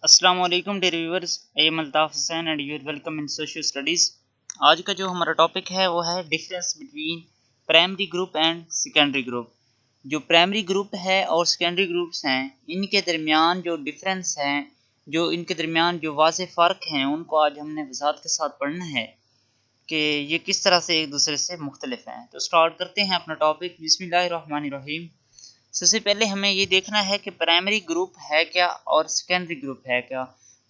السلام علیکم dear viewers, I am Altaf Hussain and you are welcome in social studies. آج کا جو ہمارا ٹاپک ہے وہ ہے difference between primary group and secondary group. جو پرائمری گروپ ہے اور سیکنڈری گروپس ہیں، ان کے درمیان جو ڈفرینس ہیں، جو ان کے درمیان جو واضح فرق ہیں، ان کو آج ہم نے وضاحت کے ساتھ پڑھنا ہے کہ یہ کس طرح سے ایک دوسرے سے مختلف ہیں۔ تو سٹارٹ کرتے ہیں اپنا ٹاپک۔ بسم اللہ الرحمن الرحیم۔ سب سے پہلے ہمیں یہ دیکھنا ہے کہ پرائمری گروپ ہے کیا اور سیکنڈری گروپ ہے کیا۔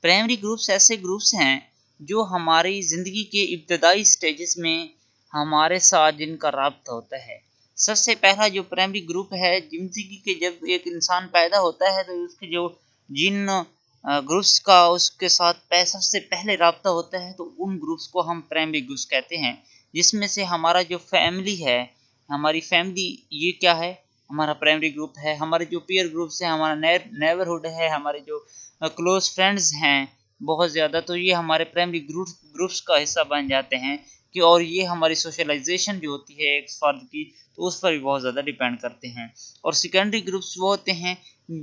پرائمری گروپس ایسے گروپس ہیں جو ہماری زندگی کے ابتدائی سٹیجز میں ہمارے ساتھ جن کا رابطہ ہوتا ہے۔ سب سے پہلا جو پرائمری گروپ ہے، زندگی کے جب ایک انسان پیدا ہوتا ہے تو اس کے جو جن گروپس کا اس کے ساتھ سب سے پہلے رابطہ ہوتا ہے، تو ان گروپس کو ہم پرائمری گروپس کہتے ہیں، جس میں سے ہمارا جو فیملی ہے، ہماری فیملی یہ کیا ہے، ہمارا پرائمری گروپ ہے۔ ہمارے جو پیئر گروپس ہیں، ہمارا نیبرہڈ ہے، ہمارے جو کلوز فرینڈز ہیں بہت زیادہ، تو یہ ہمارے پرائمری گروپس کا حصہ بن جاتے ہیں کہ اور یہ ہماری سوشلائزیشن جو ہوتی ہے ایک فرد کی، تو اس پر بھی بہت زیادہ ڈیپینڈ کرتے ہیں۔ اور سیکنڈری گروپس وہ ہوتے ہیں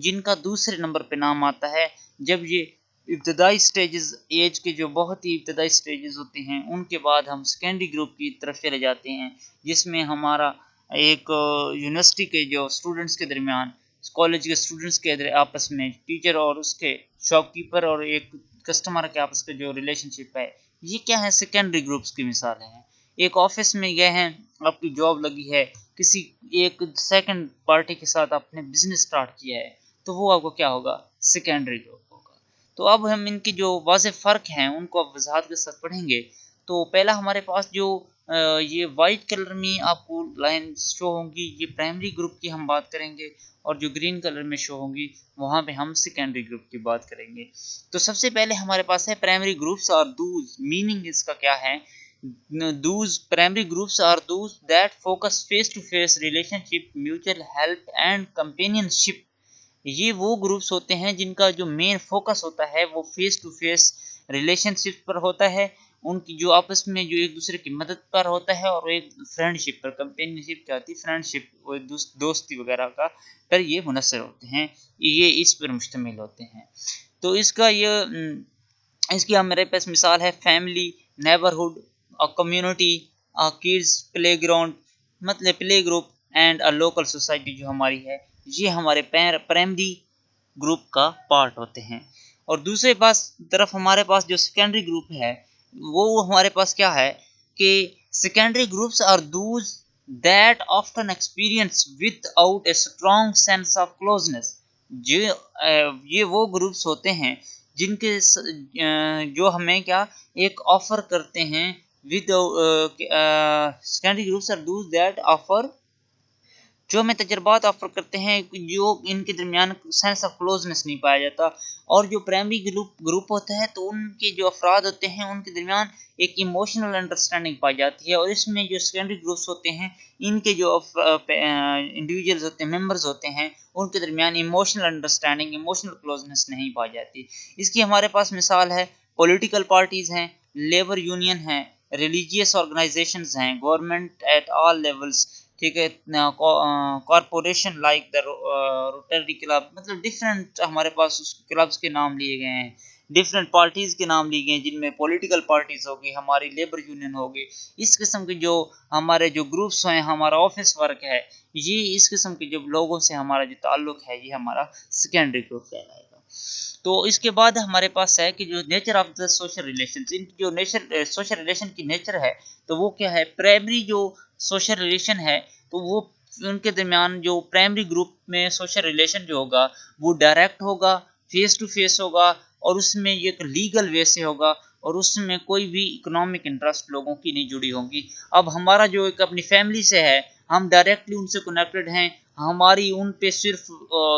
جن کا دوسرے نمبر پہ نام آتا ہے جب یہ ابتدائی سٹیجز، ایج کے جو بہت ہی ابتدائی سٹیجز ہوتے ہیں، ان کے بعد ہم سیکنڈری گروپ کی طرف چلے جاتے ہیں، جس میں ہمارا ایک یونیورسٹی کے جو اسٹوڈنٹس کے درمیان، کالج کے اسٹوڈنٹس کے آپس میں، ٹیچر اور اس کے شاپ کیپر اور ایک کسٹمر کے آپس کا جو ریلیشن شپ ہے، یہ کیا ہے، سیکنڈری گروپس کی مثال ہے۔ ایک آفس میں گئے ہیں، آپ کی جاب لگی ہے، کسی ایک سیکنڈ پارٹی کے ساتھ آپ نے بزنس سٹارٹ کیا ہے، تو وہ آپ کو کیا ہوگا، سیکنڈری گروپ ہوگا۔ تو اب ہم ان کی جو واضح فرق ہیں ان کو اب وضاحت کے ساتھ پڑھیں گے۔ تو پہلا ہمارے پاس جو یہ وائٹ کلر میں آپ کو لائن شو ہوں گی، یہ پرائمری گروپ کی ہم بات کریں گے، اور جو گرین کلر میں شو ہوں گی وہاں پہ ہم سیکنڈری گروپ کی بات کریں گے۔ تو سب سے پہلے ہمارے پاس ہے پرائمری گروپس اور دوز۔ میننگ اس کا کیا ہے؟ Those primary groups are those that focus face to face relationship, mutual help and companionship. یہ وہ گروپس ہوتے ہیں جن کا جو مین فوکس ہوتا ہے وہ فیس ٹو فیس ریلیشن شپ پر ہوتا ہے، ان کی جو آپس میں جو ایک دوسرے کی مدد پر ہوتا ہے، اور ایک فرینڈ شپ پر، کمپینین شپ کیا ہوتی ہے، فرینڈ شپ، دوستی وغیرہ کا پر یہ منحصر ہوتے ہیں، یہ اس پر مشتمل ہوتے ہیں۔ تو اس کی ہمارے پاس مثال ہے family, neighbourhood, community, kids playground, مطلب play group and local society جو ہماری ہے، یہ ہمارے پرائمری گروپ کا پارٹ ہوتے ہیں۔ اور دوسرے طرف ہمارے پاس جو سیکنڈری گروپ ہے، وہ ہمارے پاس کیا ہے کہ secondary groups are those that often experience without a strong sense of closeness. یہ وہ گروپس ہوتے ہیں جن کے جو ہمیں کیا ایک آفر کرتے ہیں with secondary groups are those that offer, جو ہمیں تجربات آفر کرتے ہیں، جو ان کے درمیان سینس آف کلوزنس نہیں پایا جاتا۔ اور جو پرائمری گروپ ہوتا ہے تو ان کے جو افراد ہوتے ہیں ان کے درمیان ایک ایموشنل انڈرسٹینڈنگ پائی جاتی ہے، اور اس میں جو سیکنڈری گروپس ہوتے ہیں ان کے جو انڈیویجولز ہوتے ہیں، ممبرز ہوتے ہیں، ان کے درمیان ایموشنل انڈرسٹینڈنگ، ایموشنل کلوزنس نہیں پائی جاتی۔ اس کی ہمارے پاس مثال ہے پولیٹیکل پارٹیز ہیں، لیبر یونین ہیں، ریلیجیس آرگنائزیشنز ہیں، گورنمنٹ ایٹ آل لیولز، ٹھیک ہے، corporation like the Rotary club, مطلب ڈفرینٹ ہمارے پاس اس کلبس کے نام لیے گئے ہیں، ڈفرینٹ پارٹیز کے نام لیے گئے ہیں، جن میں پولیٹیکل پارٹیز ہوگی، ہماری لیبر یونین ہوگی۔ اس قسم کے جو ہمارے جو گروپس ہیں، ہمارا آفس ورک ہے، یہ اس قسم کے جو لوگوں سے ہمارا جو تعلق ہے، یہ ہمارا سیکنڈری گروپ کہلائے گا۔ تو اس کے بعد ہمارے پاس ہے کہ جو nature of the social relations, ان کی جو سوشل ریلیشن کی نیچر ہے، تو وہ کیا ہے، پرائمری جو سوشل ریلیشن ہے تو وہ ان کے درمیان جو پرائمری گروپ میں سوشل ریلیشن جو ہوگا وہ ڈائریکٹ ہوگا، فیس ٹو فیس ہوگا، اور اس میں ایک لیگل وے سے ہوگا، اور اس میں کوئی بھی اکنامک انٹرسٹ لوگوں کی نہیں جڑی ہوں گی۔ اب ہمارا جو ایک اپنی فیملی سے ہے، ہم ڈائریکٹلی ان سے کنیکٹڈ ہیں، ہماری ان پہ صرف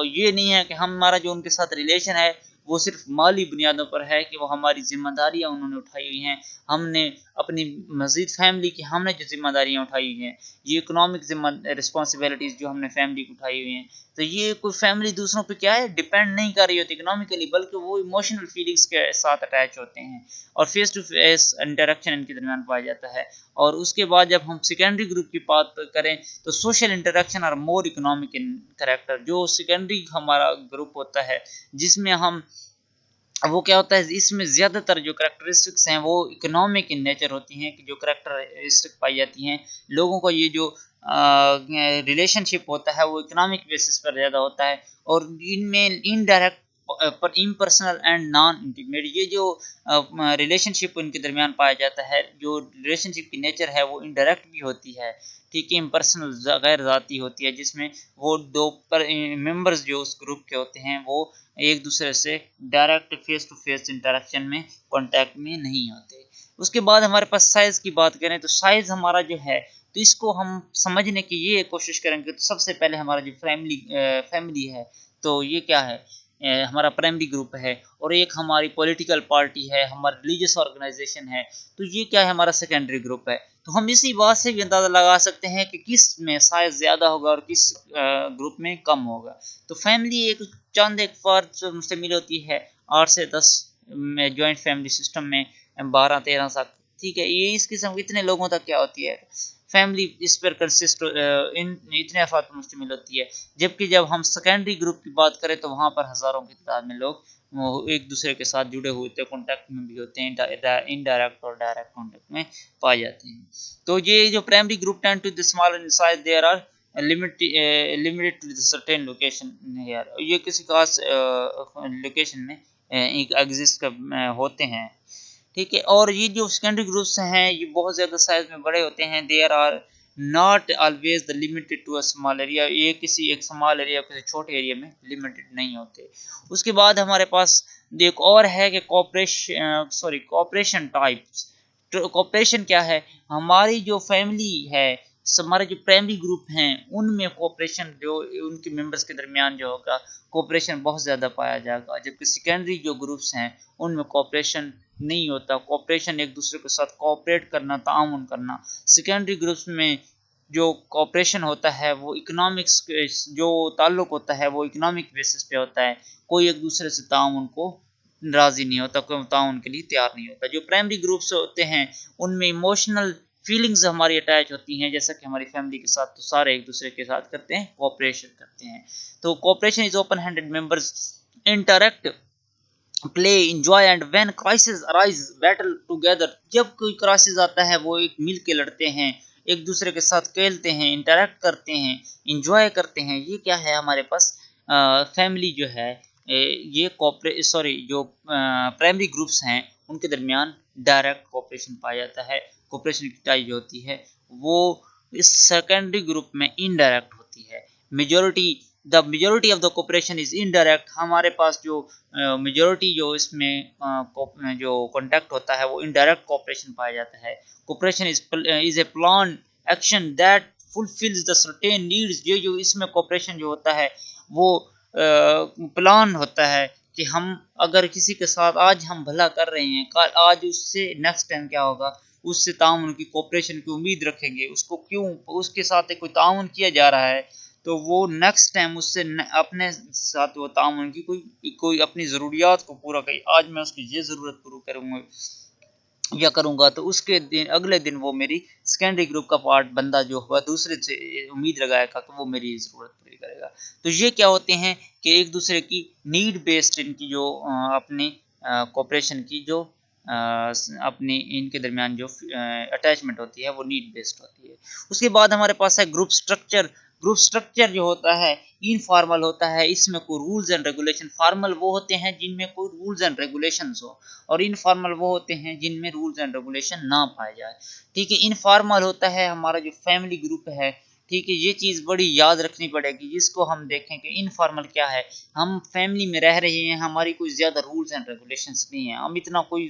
یہ نہیں ہے کہ ہمارا جو ان کے ساتھ ریلیشن ہے وہ صرف مالی بنیادوں پر ہے کہ وہ ہماری ذمہ داریاں انہوں نے اٹھائی ہوئی ہیں، ہم نے اپنی مزید فیملی کی ہم نے جو ذمہ داریاں اٹھائی ہوئی ہیں، یہ اکنامک رسپانسبلٹیز جو ہم نے فیملی کو اٹھائی ہوئی ہیں، تو یہ کوئی فیملی دوسروں پہ کیا ہے، ڈیپینڈ نہیں کر رہی ہوتی اکنامکلی، بلکہ وہ ایموشنل فیلنگس کے ساتھ اٹیچ ہوتے ہیں، اور فیس ٹو فیس انٹریکشن ان کے درمیان پایا جاتا ہے۔ اور اس کے بعد جب ہم سیکنڈری گروپ کی بات کریں تو سوشل انٹریکشن اور مور اکنامک ان کریکٹر، جو سیکنڈری ہمارا گروپ ہوتا ہے جس میں ہم وہ کیا ہوتا ہے، اس میں زیادہ تر جو کریکٹرسٹکس ہیں وہ اکنامک ان نیچر ہوتی ہیں، کہ جو کریکٹرسٹک پائی جاتی ہیں لوگوں کو، یہ جو ریلیشن شپ ہوتا ہے وہ اکنامک بیسس پر زیادہ ہوتا ہے، اور ان میں indirect per impersonal and non intimate, یہ جو ریلیشن شپ ان کے درمیان پایا جاتا ہے، جو ریلیشن شپ کی نیچر ہے وہ انڈائریکٹ بھی ہوتی ہے، ٹھیک ہے، امپرسنل غیر ذاتی ہوتی ہے، جس میں وہ دو ممبرز جو اس گروپ کے ہوتے ہیں وہ ایک دوسرے سے direct face to face interaction میں، کانٹیکٹ میں نہیں ہوتے۔ اس کے بعد ہمارے پاس سائز کی بات کریں تو سائز ہمارا جو ہے، تو اس کو ہم سمجھنے کی یہ کوشش کریں گے، تو سب سے پہلے ہمارا جو فیملی ہے، تو یہ کیا ہے، ہمارا پرائمری گروپ ہے، اور ایک ہماری پولیٹیکل پارٹی ہے، ہمارا ریلیجیس آرگنائزیشن ہے، تو یہ کیا ہے، ہمارا سیکنڈری گروپ ہے۔ تو ہم اسی بات سے بھی اندازہ لگا سکتے ہیں کہ کس میں سائز زیادہ ہوگا اور کس گروپ میں کم ہوگا۔ تو فیملی ایک چند ایک فرد سے مشتمل ہوتی ہے، 8 سے 10 میں جوائنٹ فیملی سسٹم میں 12-13 تک، ٹھیک ہے، یہ اس قسم اتنے لوگوں تک کیا ہوتی ہے فیملی، اس پر کنسسٹ اتنے افراد پر مشتمل ہوتی ہے، جبکہ جب ہم سیکنڈری گروپ کی بات کریں تو وہاں پر ہزاروں کی تعداد میں لوگ ایک دوسرے کے ساتھ جڑے ہوئے ہوتے ہیں، کانٹیکٹ میں بھی ہوتے ہیں، انڈائریکٹ اور ڈائریکٹ کانٹیکٹ میں پائے جاتے ہیں۔ تو یہ جو primary group tend to the small in size, there are limited to the certain location here، یہ کسی خاص لوکیشن میں ایگزسٹ ہوتے ہیں، ٹھیک ہے، اور یہ جو سیکنڈری گروپس ہیں یہ بہت زیادہ سائز میں بڑے ہوتے ہیں، there are not always the limited to a small area, یہ کسی ایک اسمال ایریا کسی چھوٹے ایریا میں لمیٹڈ نہیں ہوتے۔ اس کے بعد ہمارے پاس ایک اور ہے کہ کوآپریشن ٹائپس۔ کوآپریشن کیا ہے، ہماری جو فیملی ہے، ہمارے جو پرائمری گروپ ہیں ان میں کوآپریشن جو ان کے ممبرس کے درمیان جو ہوگا کوآپریشن بہت زیادہ پایا جائے گا، جبکہ سیکنڈری جو گروپس ہیں ان میں کوآپریشن نہیں ہوتا۔ کوآپریشن ایک دوسرے کے ساتھ کوآپریٹ کرنا، تعاون کرنا۔ سیکنڈری گروپس میں جو کوآپریشن ہوتا ہے وہ اکنامکس جو تعلق ہوتا ہے وہ اکنامک بیسس پہ ہوتا ہے، کوئی ایک دوسرے سے تعاون کو راضی نہیں ہوتا، کوئی تعاون کے لیے تیار نہیں ہوتا۔ جو پرائمری گروپس ہوتے ہیں ان میں ایموشنل فیلنگز ہماری اٹیچ ہوتی ہیں، جیسا کہ ہماری فیملی کے ساتھ، تو سارے ایک دوسرے کے ساتھ کرتے ہیں، کوآپریشن کرتے ہیں۔ تو cooperation is open handed, members interact, play, enjoy and when crisis arise battle together, جب کوئی کرائسس آتا ہے وہ ایک مل کے لڑتے ہیں، ایک دوسرے کے ساتھ کھیلتے ہیں، انٹریکٹ کرتے ہیں، انجوائے کرتے ہیں۔ یہ کیا ہے، ہمارے پاس فیملی جو ہے، یہ جو پرائمری گروپس ہیں ان کے درمیان ڈائریکٹ کوآپریشن پایا جاتا ہے۔ کوآپریشن کی ٹائی جو ہوتی ہے وہ اس سیکنڈری گروپ میں انڈائریکٹ ہوتی ہے۔ Majority of the cooperation is indirect, ہمارے پاس جو میجورٹی جو اس میں جو کانٹیکٹ ہوتا ہے وہ انڈائریکٹ کوآپریشن پایا جاتا ہے۔ Cooperation is a plan action that fulfils the certain needs, یہ جو اس میں کوآپریشن جو ہوتا ہے وہ پلان ہوتا ہے کہ ہم اگر کسی کے ساتھ آج ہم بھلا کر رہے ہیں، آج اس سے نیکسٹ ٹائم کیا ہوگا، اس سے تعاون کی، کوآپریشن کی امید رکھیں گے، اس کو کیوں اس کے ساتھ کوئی تعاون کیا جا رہا ہے تو وہ نیکسٹ ٹائم اس سے اپنے ساتھ وہ تعاون کی کوئی اپنی ضروریات کو پورا کرے، آج میں اس کی یہ ضرورت پوری کروں گا تو اس کے دن اگلے دن وہ میری سیکنڈری گروپ کا پارٹ بندہ جو ہوا دوسرے سے امید لگائے گا کہ وہ میری ضرورت پوری کرے گا۔ تو یہ کیا ہوتے ہیں کہ ایک دوسرے کی نیڈ بیسڈ ان کی جو اپنی کوآپریشن کی جو اپنی ان کے درمیان جو اٹیچمنٹ ہوتی ہے وہ نیڈ بیسڈ ہوتی ہے۔ اس کے بعد ہمارے پاس ہے گروپ سٹرکچر۔ گروپ سٹرکچر جو ہوتا ہے انفارمل ہوتا ہے، اس میں کوئی رولز اینڈ ریگولیشن، فارمل وہ ہوتے ہیں جن میں کوئی رولز اینڈ ریگولیشنز ہو، اور انفارمل وہ ہوتے ہیں جن میں رولز اینڈ ریگولیشن نہ پائے جائے، ٹھیک ہے۔ انفارمل ہوتا ہے ہمارا جو فیملی گروپ ہے، ٹھیک ہے، یہ چیز بڑی یاد رکھنی پڑے گی، جس کو ہم دیکھیں کہ انفارمل کیا ہے، ہم فیملی میں رہ رہے ہیں، ہماری کوئی زیادہ رولز اینڈ ریگولیشنز نہیں ہیں، ہم اتنا کوئی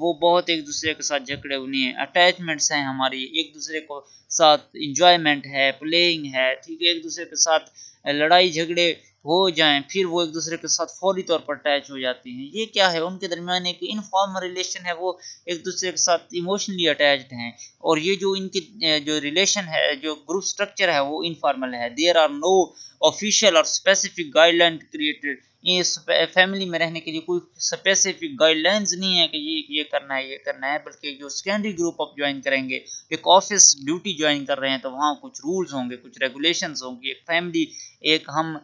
وہ بہت ایک دوسرے کے ساتھ جھگڑے ہوئے ہیں، اٹیچمنٹس ہیں ہماری، ایک دوسرے کو ساتھ انجوائمنٹ ہے، پلینگ ہے، ٹھیک ہے، ایک دوسرے کے ساتھ لڑائی جھگڑے ہو جائیں پھر وہ ایک دوسرے کے ساتھ فوری طور پر اٹیچ ہو جاتے ہیں، یہ کیا ہے، ان کے درمیان ایک انفارمل ریلیشن ہے، وہ ایک دوسرے کے ساتھ ایموشنلی اٹیچڈ ہیں، اور یہ جو ان کی جو ریلیشن ہے، جو گروپ سٹرکچر ہے وہ انفارمل ہے۔ دیر آر نو آفیشیل اور اسپیسیفک گائیڈ لائن کریٹڈ، اس فیملی میں رہنے کے لیے کوئی اسپیسیفک گائیڈ لائنز نہیں ہے کہ یہ کرنا ہے، یہ کرنا ہے، بلکہ جو سیکنڈری گروپ آپ جوائن کریں گے، ایک آفس ڈیوٹی جوائن کر رہے ہیں تو وہاں کچھ رولز ہوں گے، کچھ ریگولیشنز ہوں گی، ایک فیملی، ایک ہم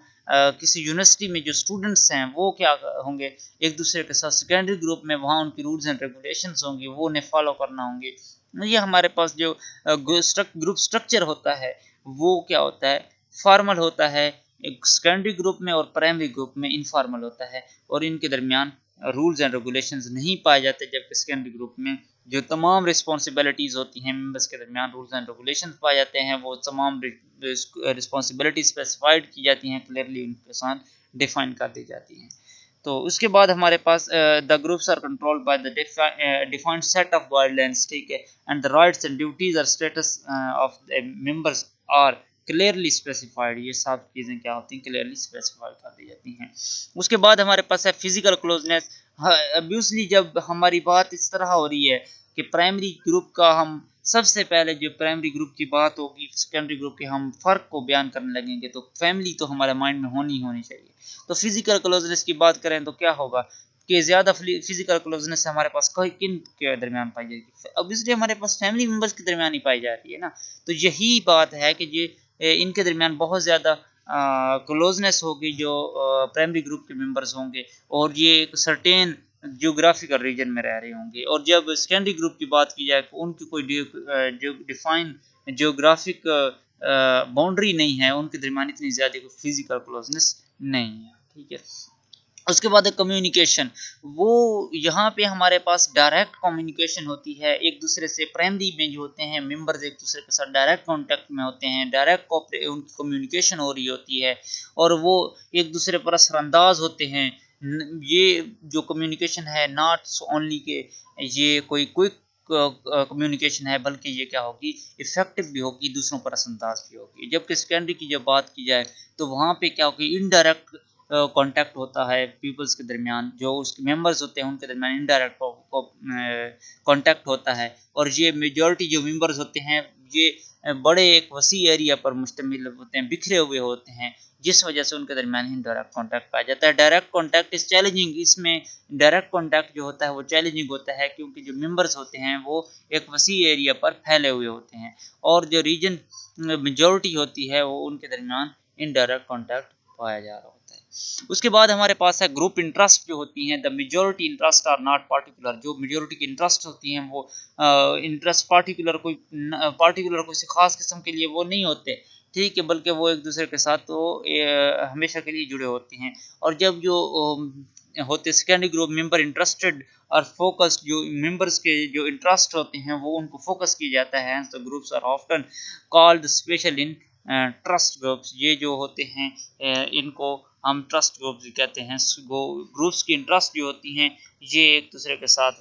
کسی یونیورسٹی میں جو اسٹوڈنٹس ہیں وہ کیا ہوں گے ایک دوسرے کے ساتھ سیکنڈری گروپ میں وہاں ان کی رولز اینڈ ریگولیشنز ہوں گی، وہ انہیں فالو کرنا ہوں گے. یہ ہمارے پاس جو گروپ سٹرکچر ہوتا ہے وہ کیا ہوتا ہے، فارمل ہوتا ہے. ایک سیکنڈری گروپ میں اور پرائمری گروپ میں انفارمل ہوتا ہے، اور ان کے درمیان رولز اینڈ ریگولیشنز نہیں پائے جاتے. جبکہ سیکنڈری گروپ میں جو تمام رسپانسبلٹیز ہوتی ہیں ممبرس کے درمیان رولز اینڈ ریگولیشنز پائے جاتے ہیں، وہ تمام رسپانسبلٹی اسپیسیفائڈ کی جاتی ہیں، کلیئرلی ان کے ساتھ ڈیفائن کر دی جاتی ہیں. تو اس کے بعد ہمارے پاس the groups are controlled by the defined set of guidelines, ٹھیک ہے، and the rights and duties اور status of members are clearly specified. یہ سب چیزیں کیا ہوتی ہیں، کلیئرلی اسپیسیفائی کر دی جاتی ہیں. اس کے بعد ہمارے پاس ہے فزیکل کلوزنس. ابویسلی جب ہماری بات اس طرح ہو رہی ہے کہ پرائمری گروپ کا، ہم سب سے پہلے جو پرائمری گروپ کی بات ہوگی سیکنڈری گروپ کے ہم فرق کو بیان کرنے لگیں گے، تو فیملی تو ہمارے مائنڈ میں ہونی چاہیے. تو فزیکل کلوزنس کی بات کریں تو کیا ہوگا کہ زیادہ فزیکل کلوزنس ہمارے پاس کن کے درمیان پائی جائے گی؟ obviously ہمارے پاس فیملی ممبرس کے درمیان ہی پائی جاتی ہے نا. تو یہی بات ہے کہ ان کے درمیان بہت زیادہ کلوزنس ہوگی جو پرائمری گروپ کے ممبرز ہوں گے، اور یہ ایک سرٹین جیوگرافیکل ریجن میں رہ رہے ہوں گے. اور جب سیکنڈری گروپ کی بات کی جائے تو ان کی کوئی ڈیفائن جیوگرافک باؤنڈری نہیں ہے، ان کے درمیان اتنی زیادہ کوئی فزیکل کلوزنس نہیں ہے. ٹھیک ہے. اس کے بعد ہے کمیونیکیشن. وہ یہاں پہ ہمارے پاس ڈائریکٹ کمیونیکیشن ہوتی ہے ایک دوسرے سے. پرائمری میں جو ہوتے ہیں ممبرز ایک دوسرے کے ساتھ ڈائریکٹ کانٹیکٹ میں ہوتے ہیں، ڈائریکٹ ان کی کمیونیکیشن ہو رہی ہوتی ہے، اور وہ ایک دوسرے پر اثر انداز ہوتے ہیں. یہ جو کمیونیکیشن ہے ناٹ اونلی کہ یہ کوئی کوئک کمیونیکیشن ہے، بلکہ یہ کیا ہوگی، افیکٹو بھی ہوگی، دوسروں پر اثر انداز بھی ہوگی. جبکہ سیکنڈری کی جب بات کی جائے تو وہاں پہ کیا ہوگی، انڈائریکٹ کانٹیکٹ ہوتا ہے پیپلز کے درمیان، جو اس کے ممبرز ہوتے ہیں ان کے درمیان انڈائریکٹ کانٹیکٹ ہوتا ہے. اور یہ میجورٹی جو ممبرز ہوتے ہیں یہ بڑے ایک وسیع ایریا پر مشتمل ہوتے ہیں، بکھرے ہوئے ہوتے ہیں، جس وجہ سے ان کے درمیان انڈائریکٹ کانٹیکٹ پایا جاتا ہے. Direct contact is challenging. اس میں ڈائریکٹ کانٹیکٹ جو ہوتا ہے وہ چیلنجنگ ہوتا ہے، کیونکہ جو ممبرز ہوتے ہیں وہ ایک وسیع ایریا پر پھیلے ہوئے ہوتے ہیں، اور جو ریجن میجورٹی ہوتی ہے وہ ان کے درمیان انڈائریکٹ کانٹیکٹ پایا جا رہا ہوتا ہے. اس کے بعد ہمارے پاس ہے گروپ انٹرسٹ جو ہوتی ہیں. The majority interest are not particular. جو میجورٹی کی انٹرسٹ ہوتی ہیں وہ انٹرسٹ پارٹیکولر کوئی خاص قسم کے لیے وہ نہیں ہوتے، ٹھیک ہے، بلکہ وہ ایک دوسرے کے ساتھ تو ہمیشہ کے لیے جڑے ہوتے ہیں. اور جب جو ہوتے سیکنڈری گروپ ممبر انٹرسٹڈ اور فوکس، جو ممبرس کے جو انٹرسٹ ہوتے ہیں وہ ان کو فوکس کیا جاتا ہے. تو groups are often called special interest groups. یہ جو ہوتے ہیں ان کو ہم ٹرسٹ گروپس بھی کہتے ہیں. گروپس کی انٹرسٹ جو ہوتی ہیں یہ ایک دوسرے کے ساتھ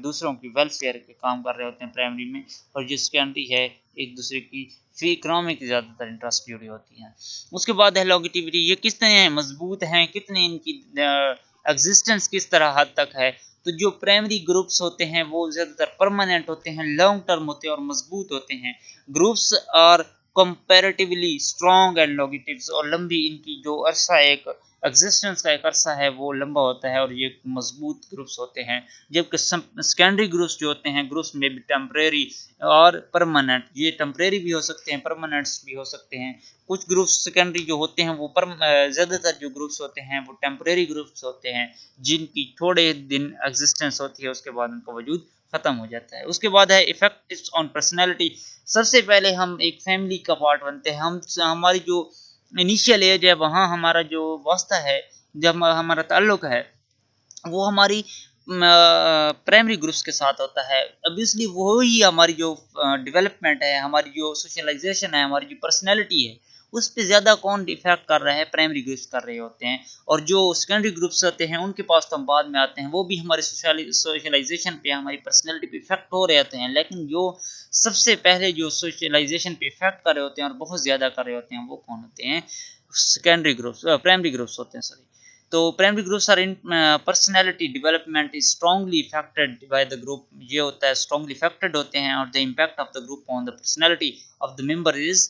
دوسروں کی ویلفیئر کے کام کر رہے ہوتے ہیں پرائمری میں، اور جو سیکنڈری ہے ایک دوسرے کی فی اکنامک زیادہ تر انٹرسٹ جڑی ہوتی ہیں. اس کے بعد ہے لانگیٹیوٹی. یہ کس طرح مضبوط ہیں، کتنے ان کی ایگزسٹنس کس طرح حد تک ہے. تو جو پرائمری گروپس ہوتے ہیں وہ زیادہ تر پرماننٹ ہوتے ہیں، لانگ ٹرم ہوتے ہیں اور مضبوط ہوتے ہیں. Groups are comparatively strong and longitudinous. اور لمبی ان کی جو عرصہ ایک ایگزسٹنس کا ایک عرصہ ہے وہ لمبا ہوتا ہے، اور یہ مضبوط گروپس ہوتے ہیں. جبکہ سیکنڈری گروپس جو ہوتے ہیں، گروپس میں بھی ٹیمپریری اور پرماننٹ. یہ ٹیمپریری بھی ہو سکتے ہیں، پرماننٹس بھی ہو سکتے ہیں. کچھ گروپس سیکنڈری جو ہوتے ہیں وہ زیادہ تر جو گروپس ہوتے ہیں وہ ٹیمپریری گروپس ہوتے ہیں، جن کی تھوڑے دن ایگزسٹنس ہوتی ہے، اس کے بعد ان کا وجود ختم ہو جاتا ہے. اس کے بعد ہے ایفیکٹس آن پرسنالٹی. سب سے پہلے ہم ایک فیملی کا پارٹ بنتے ہیں. ہماری جو انیشیل ایج ہے وہاں ہمارا جو واسطہ ہے، جب ہمارا تعلق ہے وہ ہماری پرائمری گروپس کے ساتھ ہوتا ہے. obviously وہی ہماری جو ڈیولپمنٹ ہے، ہماری جو سوشلائزیشن ہے، ہماری جو پرسنالٹی ہے، اس پہ زیادہ کون افیکٹ کر رہا ہے، پرائمری گروپس کر رہے ہوتے ہیں. اور جو سیکنڈری گروپس ہوتے ہیں ان کے پاس تو ہم بعد میں آتے ہیں، وہ بھی ہمارے سوشلائزیشن پہ، ہماری پرسنالٹی پہ افیکٹ ہو رہے ہوتے ہیں. لیکن جو سب سے پہلے جو سوشلائزیشن پہ افیکٹ کر رہے ہوتے ہیں اور بہت زیادہ کر رہے ہوتے ہیں وہ کون ہوتے ہیں؟ سیکنڈری گروپس، پرائمری گروپس ہوتے ہیں. سوری. تو primary groups are in personality development is strongly affected by the group. یہ ہوتا ہے اسٹرانگلی افیکٹڈ ہوتے ہیں، اور the impact of the group on the personality of the member is